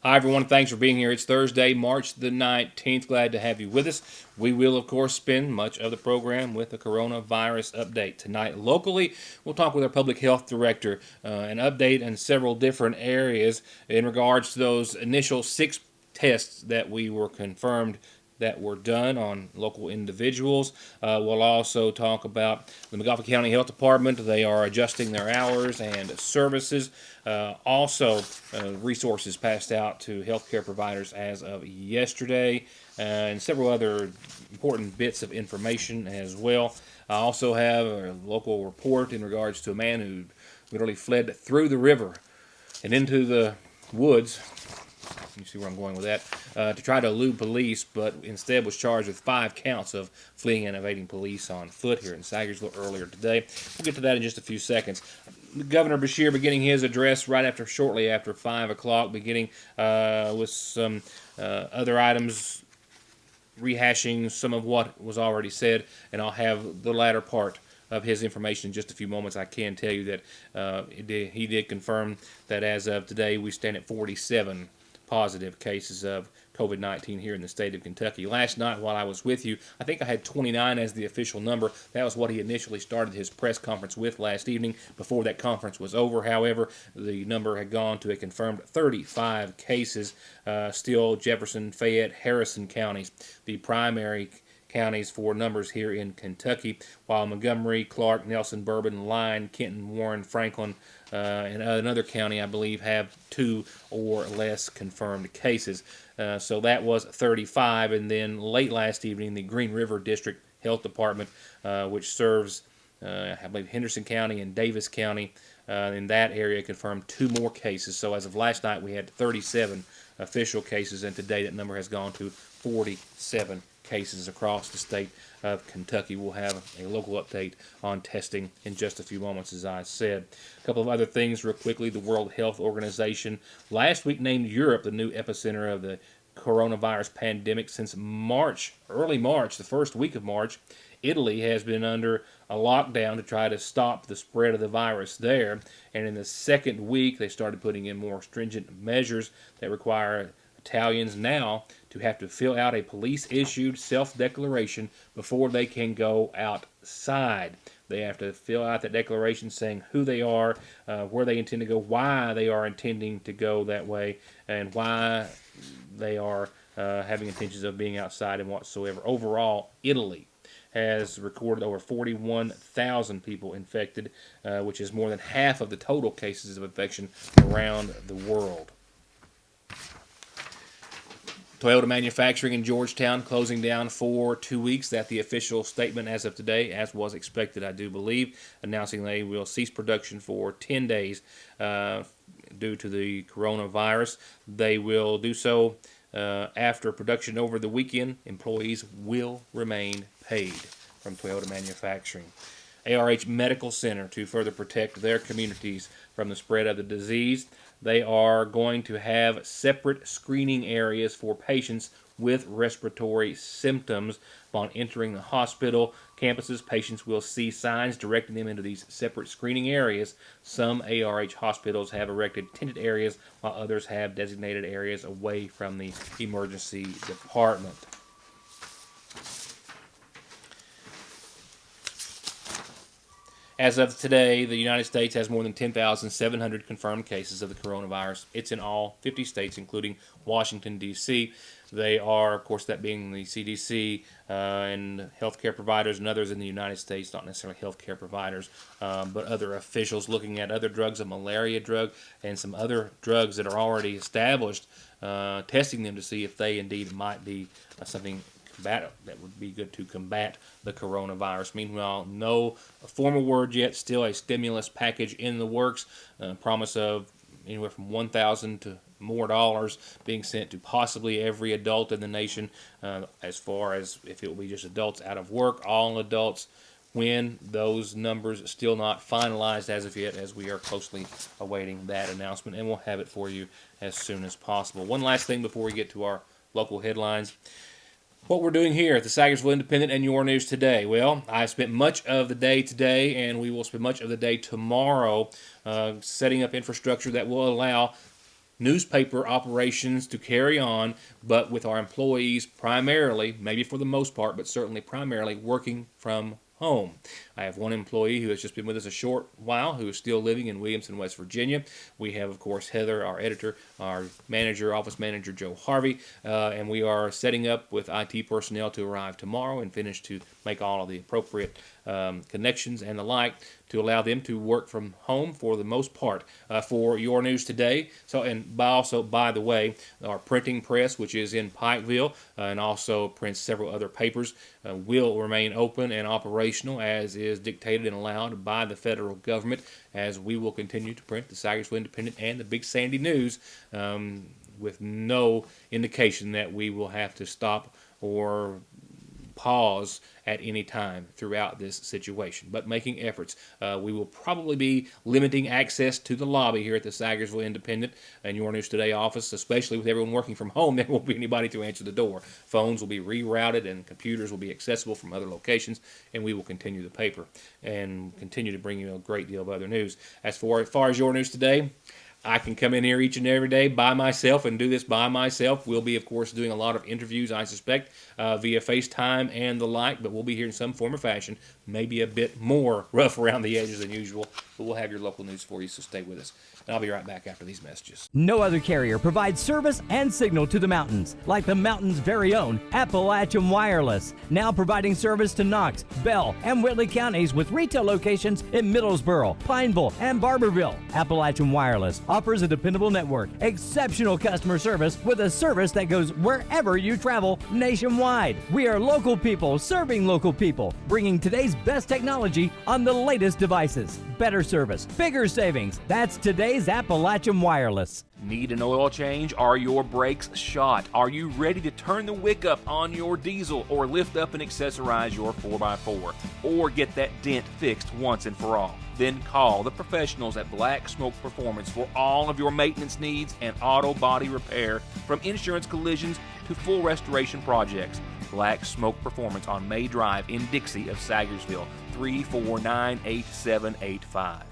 Hi, everyone. Thanks for being here. It's Thursday, March the 19th. Glad to have you with us. We will, of course, spend much of the program with a coronavirus update. Tonight, locally, we'll talk with our public health director, an update in several different areas in regards to those initial 6 tests that we were confirmed that were done on local individuals. We'll also talk about the McGoffin County Health Department. They are adjusting their hours and services. Resources passed out to healthcare providers as of yesterday, and several other important bits of information as well. I also have a local report in regards to a man who literally fled through the river and into the woods. You see where I'm going with that, to try to elude police, but instead was charged with 5 counts of fleeing and evading police on foot here in Sagersville earlier today. We'll get to that in just a few seconds. Governor Beshear beginning his address shortly after 5 o'clock, beginning with some other items, rehashing some of what was already said, and I'll have the latter part of his information in just a few moments. I can tell you that he did confirm that as of today, we stand at 47 positive cases of COVID-19 here in the state of Kentucky. Last night while I was with you, I think I had 29 as the official number. That was what he initially started his press conference with last evening before that conference was over. However, the number had gone to a confirmed 35 cases. Still Jefferson, Fayette, Harrison counties, the primary counties for numbers here in Kentucky, while Montgomery, Clark, Nelson, Bourbon, Lyon, Kenton, Warren, Franklin, and another county, I believe, have 2 or less confirmed cases. So that was 35. And then late last evening, the Green River District Health Department, which serves, I believe, Henderson County and Davis County, in that area, confirmed 2 more cases. So as of last night, we had 37 official cases, and today that number has gone to 47 cases across the state of Kentucky. We'll have a local update on testing in just a few moments, as I said. A couple of other things real quickly. The World Health Organization last week named Europe the new epicenter of the coronavirus pandemic. Since early March, the first week of March, Italy has been under a lockdown to try to stop the spread of the virus there. And in the second week, they started putting in more stringent measures that require Italians now to have to fill out a police-issued self-declaration before they can go outside. They have to fill out that declaration saying who they are, where they intend to go, why they are intending to go that way, and why they are having intentions of being outside and whatsoever. Overall, Italy has recorded over 41,000 people infected, which is more than half of the total cases of infection around the world. Toyota Manufacturing in Georgetown closing down for 2 weeks. That's the official statement as of today, as was expected, I do believe, announcing they will cease production for 10 days due to the coronavirus. They will do so after production over the weekend. Employees will remain paid from Toyota Manufacturing. ARH Medical Center, to further protect their communities from the spread of the disease, they are going to have separate screening areas for patients with respiratory symptoms. Upon entering the hospital campuses, patients will see signs directing them into these separate screening areas. Some ARH hospitals have erected tented areas, while others have designated areas away from the emergency department. As of today, the United States has more than 10,700 confirmed cases of the coronavirus. It's in all 50 states, including Washington, D.C. They are, of course, that being the CDC and healthcare providers and others in the United States, not necessarily healthcare providers, but other officials looking at other drugs, a malaria drug, and some other drugs that are already established, testing them to see if they indeed might be something that would be good to combat the coronavirus. Meanwhile, no formal word yet. Still a stimulus package in the works. Promise of anywhere from $1,000 to more dollars being sent to possibly every adult in the nation. As far as if it will be just adults out of work, all adults. When those numbers still not finalized as of yet, as we are closely awaiting that announcement, and we'll have it for you as soon as possible. One last thing before we get to our local headlines. What we're doing here at the Sagersville Independent and Your News Today. Well, I spent much of the day today, and we will spend much of the day tomorrow setting up infrastructure that will allow newspaper operations to carry on, but with our employees primarily, maybe for the most part, but certainly primarily working from home. I have one employee who has just been with us a short while who is still living in Williamson, West Virginia. We have, of course, Heather, our editor, our manager, office manager, Joe Harvey, and we are setting up with IT personnel to arrive tomorrow and finish to make all of the appropriate connections and the like to allow them to work from home for the most part for Your News Today. So, and by the way, our printing press, which is in Pikeville, and also prints several other papers, will remain open and operational as is dictated and allowed by the federal government, as we will continue to print the Sagersville Independent and the Big Sandy News with no indication that we will have to stop or pause at any time throughout this situation, but making efforts. We will probably be limiting access to the lobby here at the Sagersville Independent and Your News Today office, especially with everyone working from home. There won't be anybody to answer the door. Phones will be rerouted and computers will be accessible from other locations, and we will continue the paper and continue to bring you a great deal of other news. As far as Your News Today, I can come in here each and every day by myself and do this by myself. We'll be, of course, doing a lot of interviews, I suspect, via FaceTime and the like, but we'll be here in some form or fashion, maybe a bit more rough around the edges than usual, but we'll have your local news for you, so stay with us. And I'll be right back after these messages. No other carrier provides service and signal to the mountains like the mountain's very own Appalachian Wireless, now providing service to Knox, Bell, and Whitley counties with retail locations in Middlesboro, Pineville, and Barberville. Appalachian Wireless offers a dependable network, exceptional customer service with a service that goes wherever you travel nationwide. We are local people serving local people, bringing today's best technology on the latest devices. Better service, bigger savings. That's today's Appalachian Wireless. Need an oil change? Are your brakes shot? Are you ready to turn the wick up on your diesel or lift up and accessorize your 4x4? Or get that dent fixed once and for all? Then call the professionals at Black Smoke Performance for all of your maintenance needs and auto body repair, from insurance collisions to full restoration projects. Black Smoke Performance on May Drive in Dixie of Sagersville, 3498785.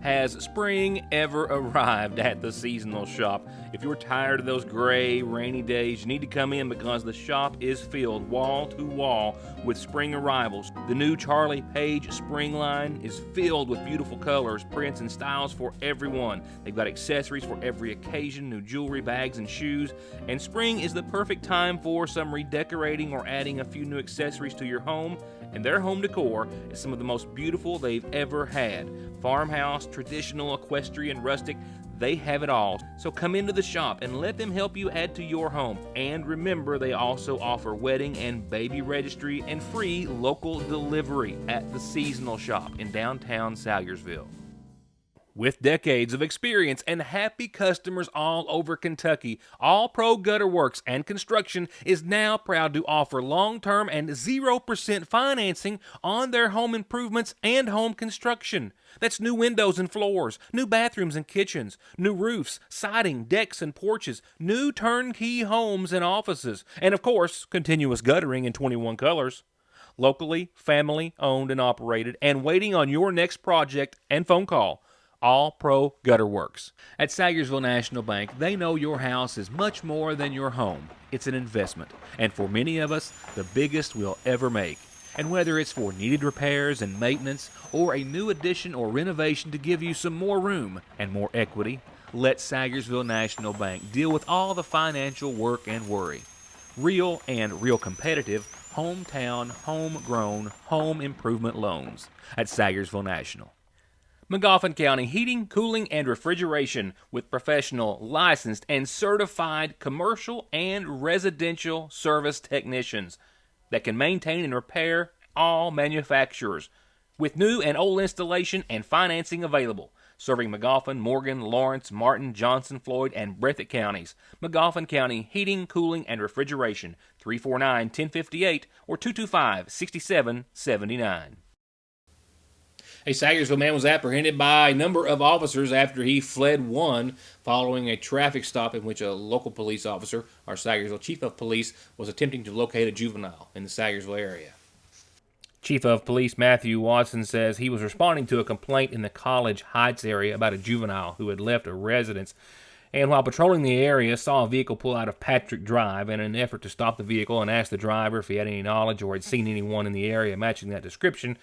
Has spring ever arrived at the seasonal shop? If you're tired of those gray, rainy days, you need to come in because the shop is filled wall to wall with spring arrivals. The new Charlie Page spring line is filled with beautiful colors, prints, and styles for everyone. They've got accessories for every occasion, new jewelry, bags, and shoes. And spring is the perfect time for some redecorating or adding a few new accessories to your home. And their home decor is some of the most beautiful they've ever had. Farmhouse, traditional, equestrian, rustic, they have it all. So come into the shop and let them help you add to your home. And remember, they also offer wedding and baby registry and free local delivery at the seasonal shop in downtown Sagersville. With decades of experience and happy customers all over Kentucky, All Pro Gutter Works and Construction is now proud to offer long-term and 0% financing on their home improvements and home construction. That's new windows and floors, new bathrooms and kitchens, new roofs, siding, decks and porches, new turnkey homes and offices, and of course, continuous guttering in 21 colors. Locally, family-owned and operated, and waiting on your next project and phone call. All Pro Gutter Works. At Sagersville National Bank, they know your house is much more than your home. It's an investment, and for many of us, the biggest we'll ever make. And whether it's for needed repairs and maintenance, or a new addition or renovation to give you some more room and more equity, let Sagersville National Bank deal with all the financial work and worry. Real and real competitive, hometown, homegrown, home improvement loans at Sagersville National. Magoffin County Heating, Cooling, and Refrigeration with professional, licensed, and certified commercial and residential service technicians that can maintain and repair all manufacturers with new and old installation and financing available. Serving Magoffin, Morgan, Lawrence, Martin, Johnson, Floyd, and Breathitt counties. Magoffin County Heating, Cooling, and Refrigeration, 349-1058 or 225-6779. A Sagersville man was apprehended by a number of officers after he fled one following a traffic stop in which a local police officer, our Sagersville chief of police, was attempting to locate a juvenile in the Sagersville area. Chief of Police Matthew Watson says he was responding to a complaint in the College Heights area about a juvenile who had left a residence, and while patrolling the area saw a vehicle pull out of Patrick Drive. In an effort to stop the vehicle and ask the driver if he had any knowledge or had seen anyone in the area matching that description,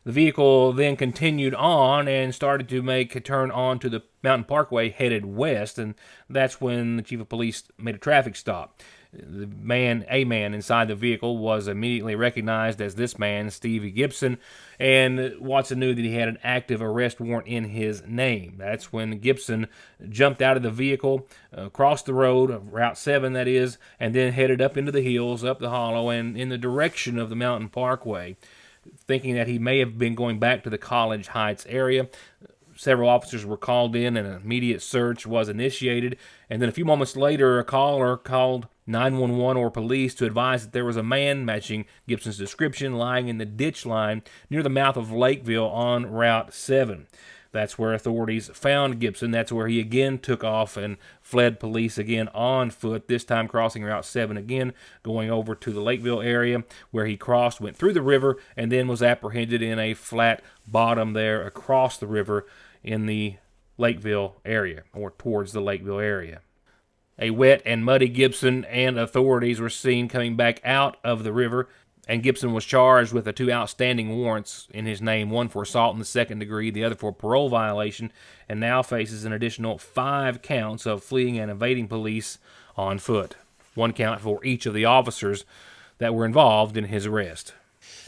the vehicle then continued on and started to make a turn onto the Mountain Parkway headed west, and that's when the chief of police made a traffic stop. A man inside the vehicle was immediately recognized as this man, Stevie Gibson, and Watson knew that he had an active arrest warrant in his name. That's when Gibson jumped out of the vehicle, crossed the road, Route 7 that is, and then headed up into the hills, up the hollow, and in the direction of the Mountain Parkway, thinking that he may have been going back to the College Heights area. Several officers were called in, and an immediate search was initiated. And then a few moments later, a caller called 911 or police to advise that there was a man matching Gibson's description lying in the ditch line near the mouth of Lakeville on Route 7. That's where authorities found Gibson. That's where he again took off and fled police again on foot, this time crossing Route 7 again, going over to the Lakeville area where he crossed, went through the river, and then was apprehended in a flat bottom there across the river in the Lakeville area, or towards the Lakeville area. A wet and muddy Gibson and authorities were seen coming back out of the river, and Gibson was charged with the 2 outstanding warrants in his name, one for assault in the second degree, the other for parole violation, and now faces an additional 5 counts of fleeing and evading police on foot. 1 count for each of the officers that were involved in his arrest.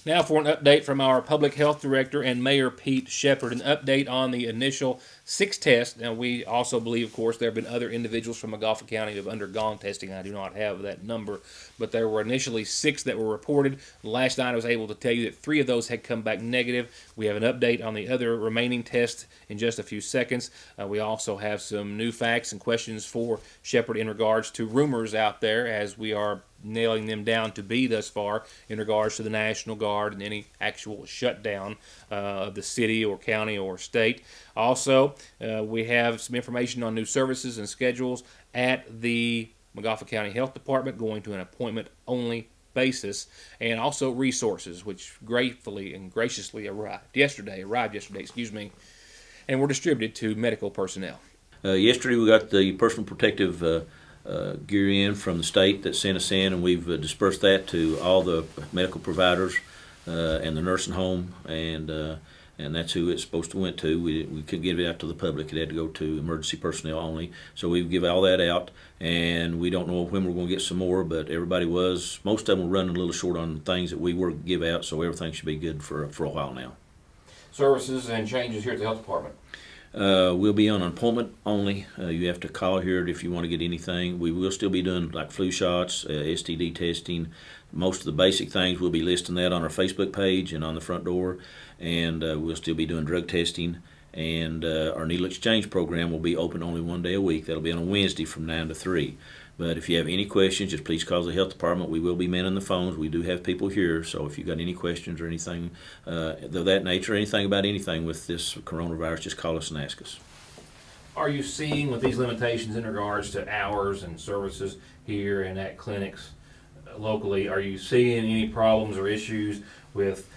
Now for an update from our Public Health Director and Mayor Pete Shepard, an update on the initial 6 tests. Now, we also believe, of course, there have been other individuals from Montgomery County who have undergone testing. I do not have that number, but there were initially 6 that were reported. Last night I was able to tell you that 3 of those had come back negative. We have an update on the other remaining tests in just a few seconds. We also have some new facts and questions for Shepard in regards to rumors out there, as we are nailing them down to be thus far in regards to the National Guard and any actual shutdown of the city or county or state. Also, we have some information on new services and schedules at the Montgomery County Health Department, going to an appointment-only basis, and also resources, which gratefully and graciously arrived yesterday, and were distributed to medical personnel. Yesterday we got the personal protective gear in from the state that sent us in, and we've dispersed that to all the medical providers and the nursing home, and that's who it's supposed to went to. We couldn't give it out to the public. It had to go to emergency personnel only. So we give all that out, and we don't know when we're going to get some more, but most of them were running a little short on things that we were to give out, so everything should be good for a while now. Services and changes here at the health department. We'll be on appointment only. You have to call here if you want to get anything. We will still be doing like flu shots, STD testing. Most of the basic things, we'll be listing that on our Facebook page and on the front door. And we'll still be doing drug testing. And our needle exchange program will be open only 1 day a week. That'll be on a Wednesday from 9 to 3. But if you have any questions, just please call the health department. We will be manning the phones. We do have people here, so if you've got any questions or anything of that nature, anything about anything with this coronavirus, just call us and ask us. Are you seeing, with these limitations in regards to hours and services here and at clinics locally, are you seeing any problems or issues with,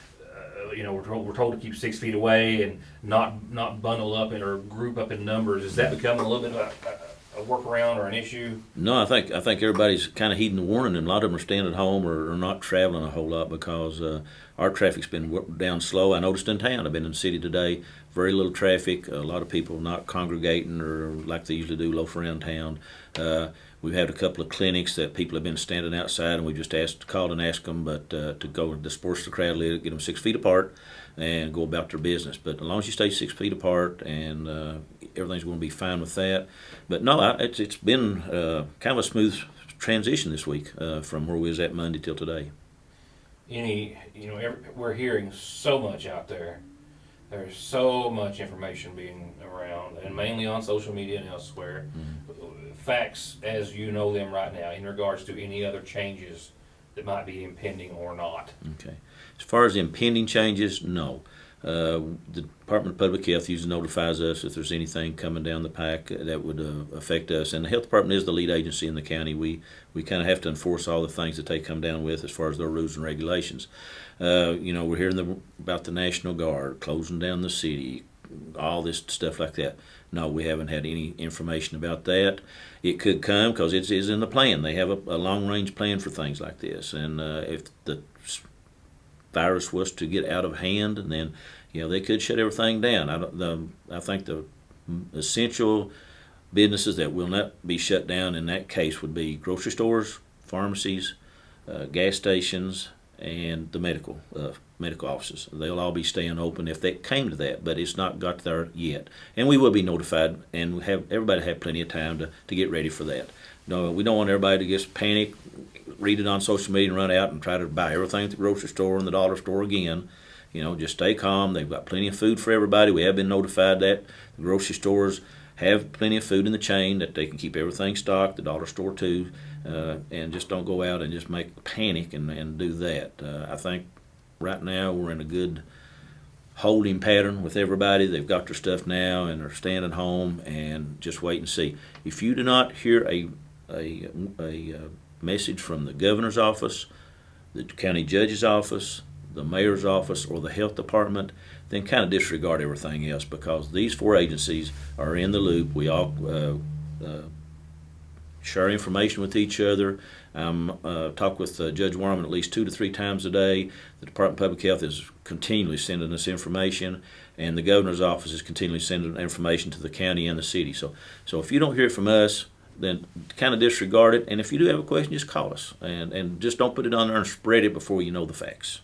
we're told to keep 6 feet away and not bundle up or group up in numbers? Is that becoming a little bit of a workaround or an issue? No, I think everybody's kind of heeding the warning, and a lot of them are staying at home or not traveling a whole lot because our traffic's been down slow. I noticed in town, I've been in the city today, very little traffic, a lot of people not congregating or like they usually do, loaf around town. We've had a couple of clinics that people have been standing outside, and we just called and asked them, but to go disperse the crowd a little, get them 6 feet apart, and go about their business. But as long as you stay 6 feet apart, and everything's going to be fine with that. But no, it's been kind of a smooth transition this week from where we was at Monday till today. We're hearing so much out there. There's so much information being around, and mainly on social media and elsewhere. Mm-hmm. Facts as you know them right now in regards to any other changes that might be impending or not. Okay. As far as impending changes, no. The Department of Public Health usually notifies us if there's anything coming down the pike that would affect us. And the Health Department is the lead agency in the county. We kind of have to enforce all the things that they come down with as far as their rules and regulations. We're hearing about the National Guard closing down the city, all this stuff like that. No, we haven't had any information about that. It could come because it is in the plan. They have a long-range plan for things like this. And if the virus was to get out of hand, and then they could shut everything down. I think the essential businesses that will not be shut down in that case would be grocery stores, pharmacies, gas stations, and the medical offices. They'll all be staying open if that came to that, but it's not got there yet. And we will be notified, and everybody have plenty of time to get ready for that. No, we don't want everybody to just panic, read it on social media, and run out and try to buy everything at the grocery store and the dollar store again. Just stay calm. They've got plenty of food for everybody. We have been notified that the grocery stores have plenty of food in the chain, that they can keep everything stocked, the dollar store too, and just don't go out and just make panic and do that. I think right now we're in a good holding pattern with everybody. They've got their stuff now and are staying at home and just wait and see. If you do not hear a message from the governor's office, the county judge's office, the mayor's office, or the health department, then kind of disregard everything else, because these 4 agencies are in the loop. We all share information with each other. Talk with Judge Warman at least 2 to 3 times a day. The Department of Public Health is continually sending us information, and the governor's office is continually sending information to the county and the city. So if you don't hear from us, then kind of disregard it. And if you do have a question, just call us, and just don't put it on there and spread it before you know the facts.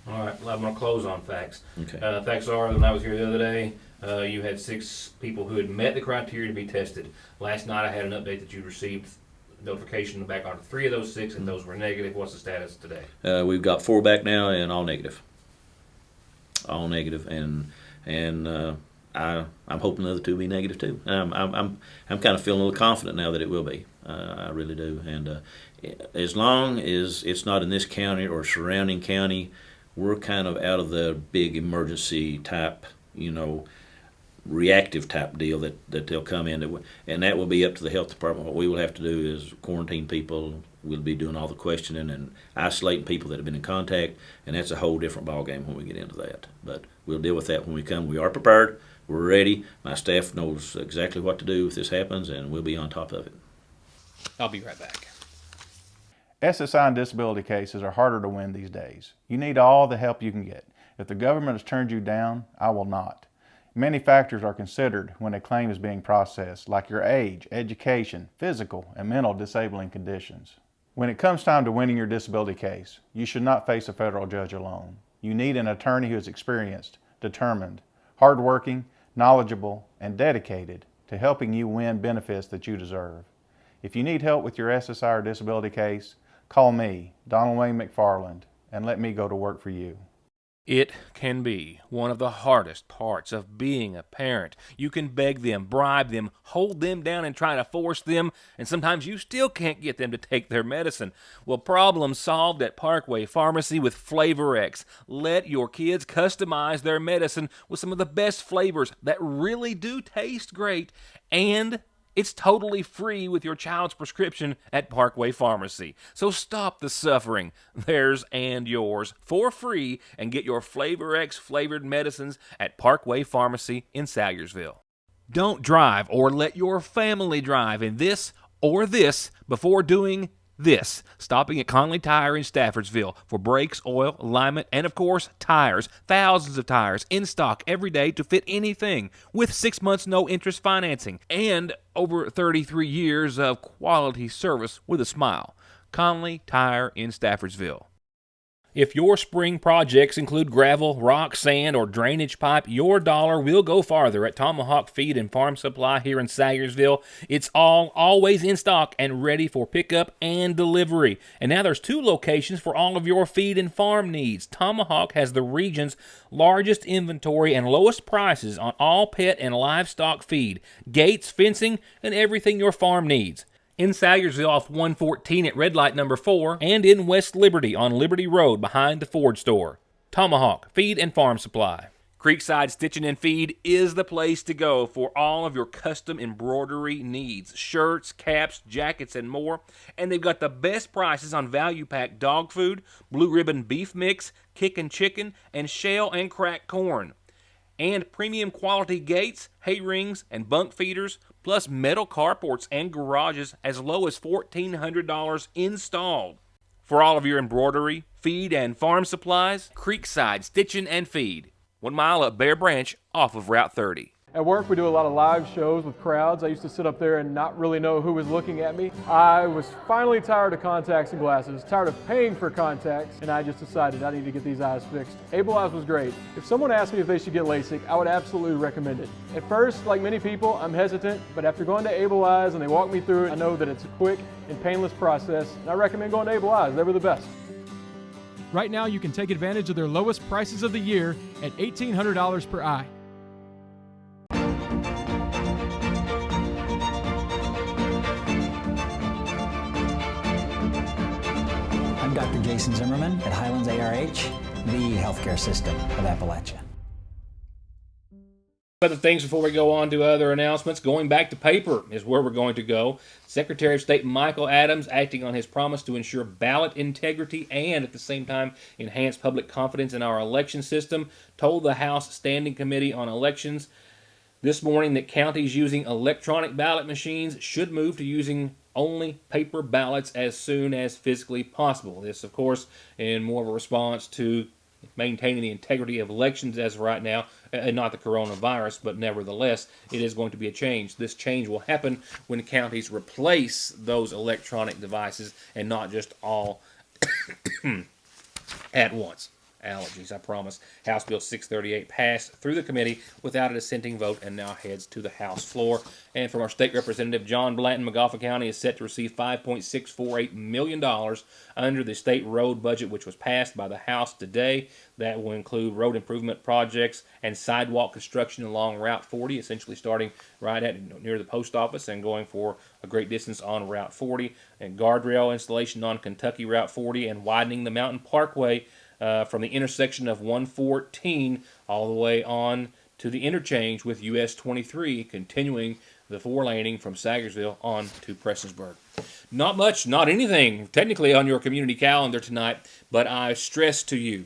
All right, well, I'm going to close on facts. Okay. Facts are, when I was here the other day, you had 6 people who had met the criteria to be tested. Last night I had an update that you received notification back on 3 of those 6, and those were negative. What's the status today? We've got 4 back now, and all negative. All negative, and I'm hoping the other 2 will be negative too. I'm kind of feeling a little confident now that it will be. I really do. And as long as it's not in this county or surrounding county, we're kind of out of the big emergency type, reactive type deal that they'll come in. And that will be up to the health department. What we will have to do is quarantine people. We'll be doing all the questioning and isolating people that have been in contact, and that's a whole different ballgame when we get into that. But we'll deal with that when we come. We are prepared. We're ready. My staff knows exactly what to do if this happens, and we'll be on top of it. I'll be right back. SSI and disability cases are harder to win these days. You need all the help you can get. If the government has turned you down, I will not. Many factors are considered when a claim is being processed, like your age, education, physical, and mental disabling conditions. When it comes time to winning your disability case, you should not face a federal judge alone. You need an attorney who is experienced, determined, hardworking, knowledgeable, and dedicated to helping you win benefits that you deserve. If you need help with your SSI or disability case, call me, Donald Wayne McFarland, and let me go to work for you. It can be one of the hardest parts of being a parent. You can beg them, bribe them, hold them down and try to force them, and sometimes you still can't get them to take their medicine. Well, problem solved at Parkway Pharmacy with Flavor X. Let your kids customize their medicine with some of the best flavors that really do taste great, and it's totally free with your child's prescription at Parkway Pharmacy. So stop the suffering, theirs and yours, for free, and get your Flavor X flavored medicines at Parkway Pharmacy in Salyersville. Don't drive or let your family drive in this or this before doing this. Stopping at Conley Tire in Staffordsville for brakes, oil, alignment, and of course, tires. Thousands of tires in stock every day to fit anything, with 6 months no interest financing and over 33 years of quality service with a smile. Conley Tire in Staffordsville. If your spring projects include gravel, rock, sand, or drainage pipe, your dollar will go farther at Tomahawk Feed and Farm Supply here in Salyersville. It's always in stock and ready for pickup and delivery. And now there's 2 locations for all of your feed and farm needs. Tomahawk has the region's largest inventory and lowest prices on all pet and livestock feed, gates, fencing, and everything your farm needs. In Salyersville off 114 at Red Light number 4, and in West Liberty on Liberty Road behind the Ford store. Tomahawk Feed and Farm Supply. Creekside Stitching and Feed is the place to go for all of your custom embroidery needs. Shirts, caps, jackets, and more. And they've got the best prices on value-pack dog food, blue ribbon beef mix, kickin' chicken, and shell and cracked corn. And premium quality gates, hay rings, and bunk feeders, plus metal carports and garages as low as $1,400 installed. For all of your embroidery, feed, and farm supplies, Creekside Stitching and Feed. 1 mile up Bear Branch off of Route 30. At work, we do a lot of live shows with crowds. I used to sit up there and not really know who was looking at me. I was finally tired of contacts and glasses, tired of paying for contacts, and I just decided I need to get these eyes fixed. Able Eyes was great. If someone asked me if they should get LASIK, I would absolutely recommend it. At first, like many people, I'm hesitant, but after going to Able Eyes and they walk me through it, I know that it's a quick and painless process, and I recommend going to Able Eyes. They were the best. Right now, you can take advantage of their lowest prices of the year at $1,800 per eye. I'm Dr. Jason Zimmerman at Highlands ARH, the healthcare system of Appalachia. Other things before we go on to other announcements. Going back to paper is where we're going to go. Secretary of State Michael Adams, acting on his promise to ensure ballot integrity and at the same time enhance public confidence in our election system, told the House Standing Committee on Elections this morning that counties using electronic ballot machines should move to using only paper ballots as soon as physically possible. This, of course, in more of a response to maintaining the integrity of elections as of right now, and not the coronavirus, but nevertheless, it is going to be a change. This change will happen when counties replace those electronic devices and not just all at once. Allergies, I promise. House Bill 638 passed through the committee without a dissenting vote and now heads to the House floor. And from our state representative, John Blanton, McGoffin County is set to receive $5.648 million under the state road budget, which was passed by the House today. That will include road improvement projects and sidewalk construction along Route 40, essentially starting right at near the post office and going for a great distance on Route 40, and guardrail installation on Kentucky Route 40 and widening the Mountain Parkway from the intersection of 114 all the way on to the interchange with US 23, continuing the four-laning from Sagersville on to Prestonsburg. Not much, not anything, technically on your community calendar tonight, but I stress to you,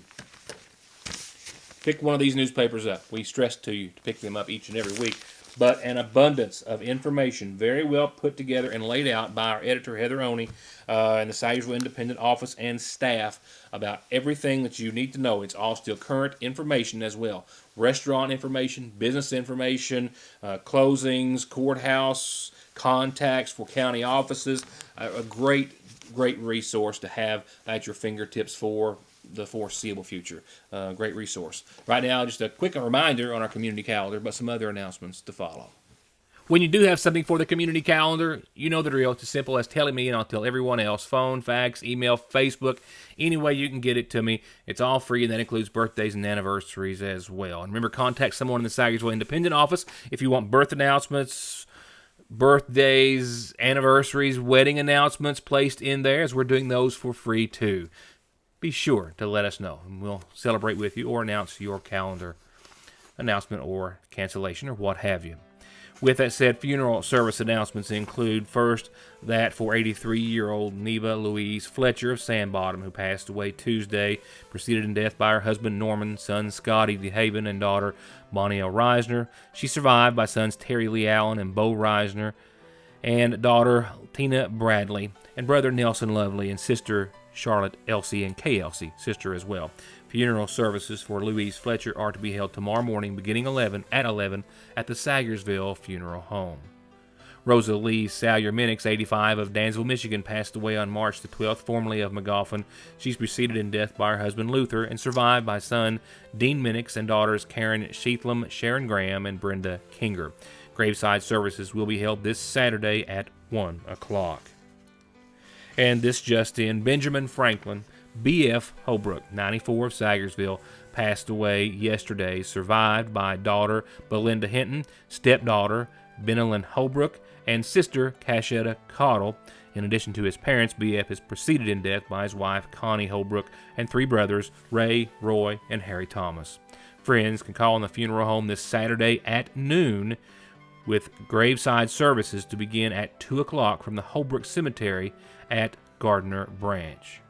pick one of these newspapers up. We stress to you to pick them up each and every week. But an abundance of information, very well put together and laid out by our editor, Heather Oney, and the Sagersville Independent office and staff about everything that you need to know. It's all still current information as well. Restaurant information, business information, closings, courthouse, contacts for county offices. A great resource to have at your fingertips for the foreseeable future. Great resource. Right now, just a quick reminder on our community calendar, but some other announcements to follow. When you do have something for the community calendar, you know the drill. It's as simple as telling me and I'll tell everyone else. Phone, fax, email, Facebook, any way you can get it to me. It's all free, and that includes birthdays and anniversaries as well. And remember, contact someone in the Sagersville Independent office if you want birth announcements, birthdays, anniversaries, wedding announcements placed in there, as we're doing those for free too. Be sure to let us know, and we'll celebrate with you or announce your calendar announcement or cancellation or what have you. With that said, funeral service announcements include, first, that for 83-year-old Neva Louise Fletcher of Sandbottom, who passed away Tuesday, preceded in death by her husband Norman, son Scotty DeHaven, and daughter Bonnie L. Reisner. She's survived by sons Terry Lee Allen and Bo Reisner, and daughter Tina Bradley, and brother Nelson Lovely, and sister Charlotte Elsie and Kay Elsie, sister as well. Funeral services for Louise Fletcher are to be held tomorrow morning beginning at 11 at the Sagersville Funeral Home. Rosa Lee Salyer Minix, 85, of Dansville, Michigan, passed away on March the 12th, formerly of McGoffin. She's preceded in death by her husband Luther and survived by son Dean Minix and daughters Karen Sheathlam, Sharon Graham, and Brenda Kinger. Graveside services will be held this Saturday at 1 o'clock. And this just in, Benjamin Franklin, B.F. Holbrook, 94, of Sagersville, passed away yesterday, survived by daughter Belinda Hinton, stepdaughter Benelin Holbrook, and sister Cashetta Cottle. In addition to his parents, B.F. is preceded in death by his wife Connie Holbrook and three brothers, Ray, Roy, and Harry Thomas. friends can call on the funeral home this Saturday at noon, with graveside services to begin at 2 o'clock from the Holbrook Cemetery at Gardner Branch.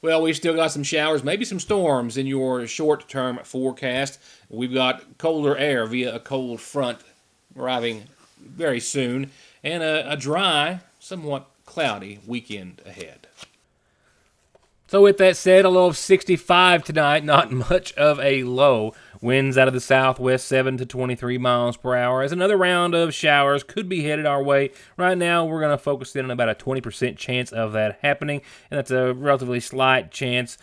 Well, we still got some showers, maybe some storms in your short-term forecast. We've got colder air via a cold front arriving very soon, and a dry, somewhat cloudy weekend ahead. So with that said, a low of 65 tonight, not much of a low. Winds out of the southwest, 7 to 23 miles per hour, as another round of showers could be headed our way. Right now, we're going to focus in on about a 20% chance of that happening, and that's a relatively slight chance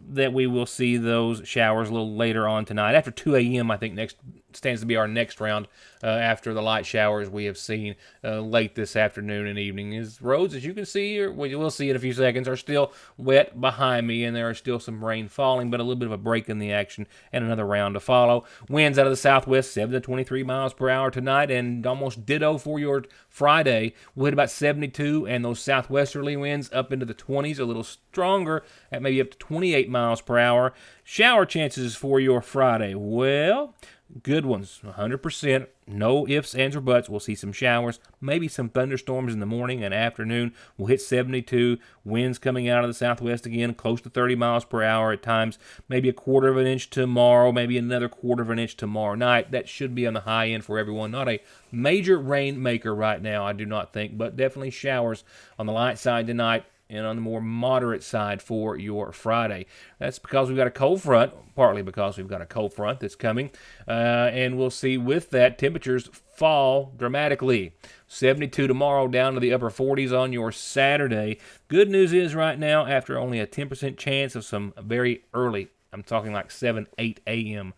that we will see those showers a little later on tonight. After 2 a.m., I think next stands to be our next round after the light showers we have seen late this afternoon and evening. As roads, as you can see, or we'll see in a few seconds, are still wet behind me, and there are still some rain falling, but a little bit of a break in the action and another round to follow. Winds out of the southwest, 7 to 23 miles per hour tonight, and almost ditto for your Friday. We'll hit about 72, and those southwesterly winds up into the 20s, a little stronger at maybe up to 28 miles per hour. Shower chances for your Friday, well, good ones, 100%. No ifs, ands, or buts. We'll see some showers, maybe some thunderstorms in the morning and afternoon. We'll hit 72. Winds coming out of the southwest again, close to 30 miles per hour at times. Maybe a quarter of an inch tomorrow, maybe another quarter of an inch tomorrow night. That should be on the high end for everyone. Not a major rain maker right now, I do not think, but definitely showers on the light side tonight and on the more moderate side for your Friday. That's because we've got a cold front, partly because we've got a cold front that's coming, and we'll see with that temperatures fall dramatically. 72 tomorrow, down to the upper 40s on your Saturday. Good news is right now, after only a 10% chance of some very early, I'm talking like 7, 8 a.m.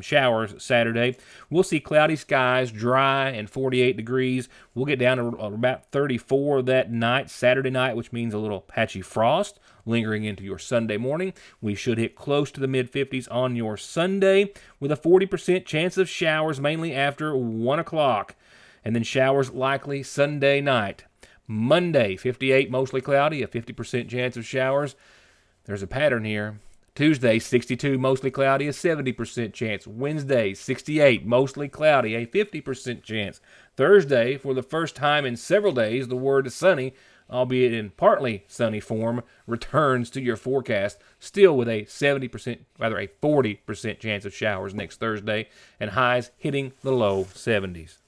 showers Saturday, we'll see cloudy skies, dry, and 48 degrees. We'll get down to about 34 that night, Saturday night, which means a little patchy frost lingering into your Sunday morning. We should hit close to the mid-50s on your Sunday with a 40% chance of showers, mainly after 1 o'clock. And then showers likely Sunday night. Monday, 58, mostly cloudy, a 50% chance of showers. There's a pattern here. Tuesday, 62, mostly cloudy, a 70% chance. Wednesday, 68, mostly cloudy, a 50% chance. Thursday, for the first time in several days, the word sunny, albeit in partly sunny form, returns to your forecast, still with a 40% chance of showers next Thursday, and highs hitting the low 70s.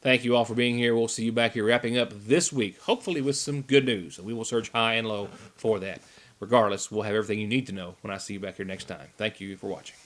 Thank you all for being here. We'll see you back here wrapping up this week, hopefully with some good news. And we will search high and low for that. Regardless, we'll have everything you need to know when I see you back here next time. Thank you for watching.